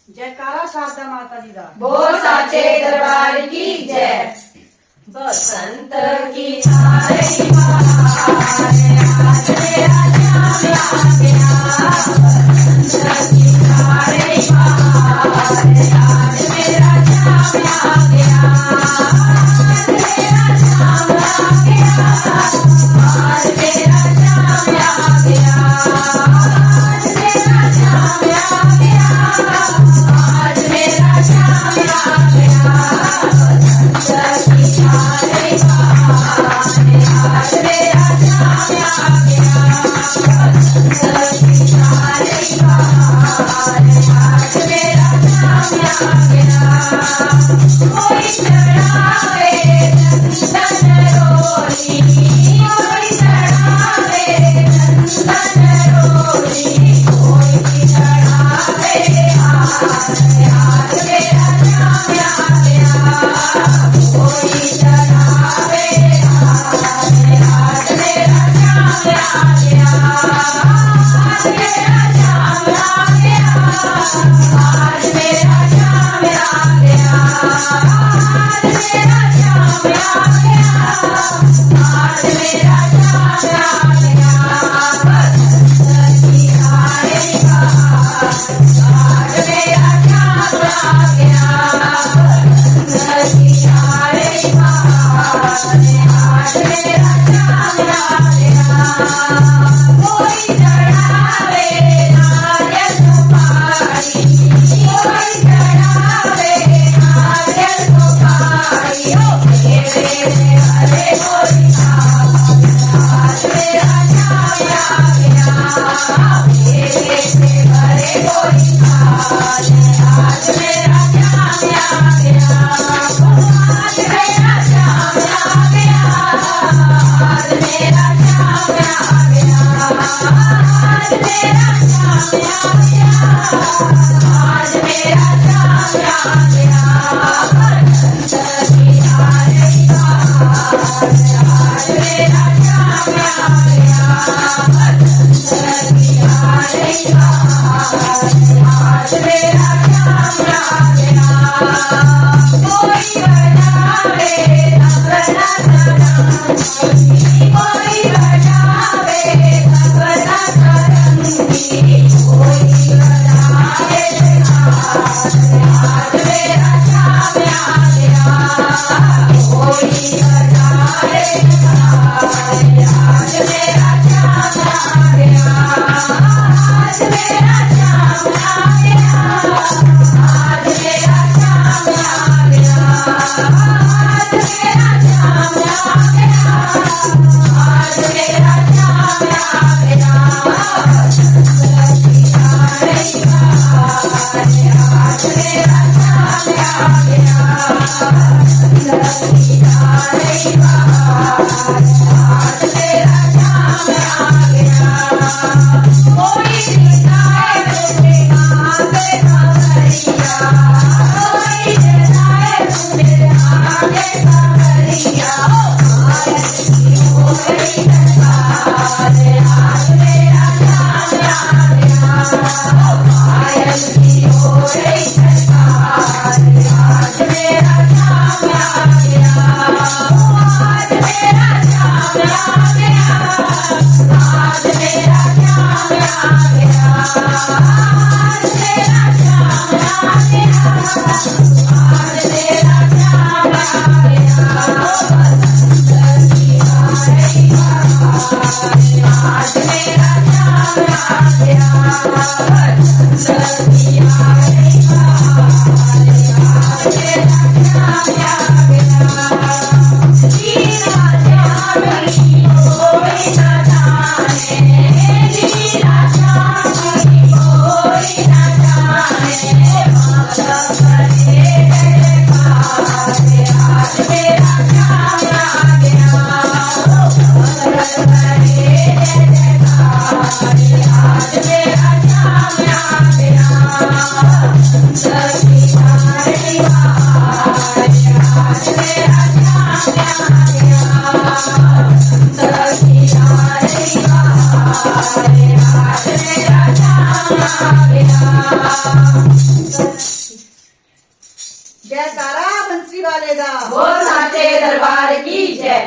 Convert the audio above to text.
जयकारा शारदा माता जी दा। बोल साचे दरबार की जय। बसंत की छाई बहार आज मेरा श्याम आ गया। बसंत की छाई बहार आज मेरा श्याम आ गया। आज मेरा श्याम आ गया। आज मेरा श्याम आ गया। आज मेरा श्याम आ गया। आज मेरा श्याम आ गया। बसंत की छाई बहार आज मेरा श्याम आ गया। बसंत की छाई बहार आज मेरा श्याम आ गया। कोई चढ़ावे चंदन रोली, कोई चढ़ावे चंदन रोली, कोई चढ़ावे आज मेरा श्याम आ गया। कोई चढ़ावे आज मेरा श्याम आ गया। आज मेरा श्याम आ गया। आज मेरा श्याम आ गया। आज मेरा श्याम आ गया। आज मेरा श्याम आ गया। बसंत की छाई बहार आज मेरा श्याम आ गया। बसंत की छाई बहार आज मेरा श्याम आ गया। कोई चढ़ावे नारियल सुपारी, कोई चढ़ावे नारियल सुपारी, ओ मेरे हरे गोरी आज मेरा श्याम आ गया। मेरे हरे गोरी आज मेरा श्याम आ गया। आज मेरा श्याम आ गया। आज मेरा श्याम आ गया। आज मेरा श्याम आ गया। आज मेरा श्याम आ गया। बसंत की छाई बहार आज मेरा श्याम आ गया। बसंत की छाई बहार आज मेरा श्याम आ गया। कोई बजावे तबला सारंगी, कोई बजावे तबला सारंगी, कोई बजावे आज मेरा श्याम आ गया। कोई बजावे आज मेरा श्याम आ गया। आज मेरा श्याम आ गया। आज मेरा श्याम आ गया। आज मेरा श्याम आ गया। आज मेरा श्याम आ गया। बसंत की छाई बहार आज मेरा श्याम आ गया। बसंत की छाई बहार आज मेरा श्याम आ गया। कोई जगाए तुझे आगे खबरिया, कोई जगाए तुझे आगे खबरिया, पायल की हो गई दरबार आज मेरा श्याम आ गया। पायल की हो गई दरबार आज मेरा श्याम आ गया। आज मेरा श्याम आ गया। आज मेरा श्याम आ गया। आज मेरा श्याम आ गया। आज मेरा श्याम आ गया। बसंत की छाई बहार आज मेरा श्याम आ गया। बसंत की छाई बहार आज मेरा श्याम आ गया। लीला श्यामी कोई न जाने, लीला श्यामी कोई न जाने, माता करे जयकार आज मेरा श्याम आ गया। माता करे जयकार आज मेरा श्याम आ गया। बसंत की छाई बहार आज मेरा श्याम आ गया। बसंत की छाई बहार आज मेरा श्याम आ गया। जयकारा बंसी वाले दा बोल साचे दरबार की जय।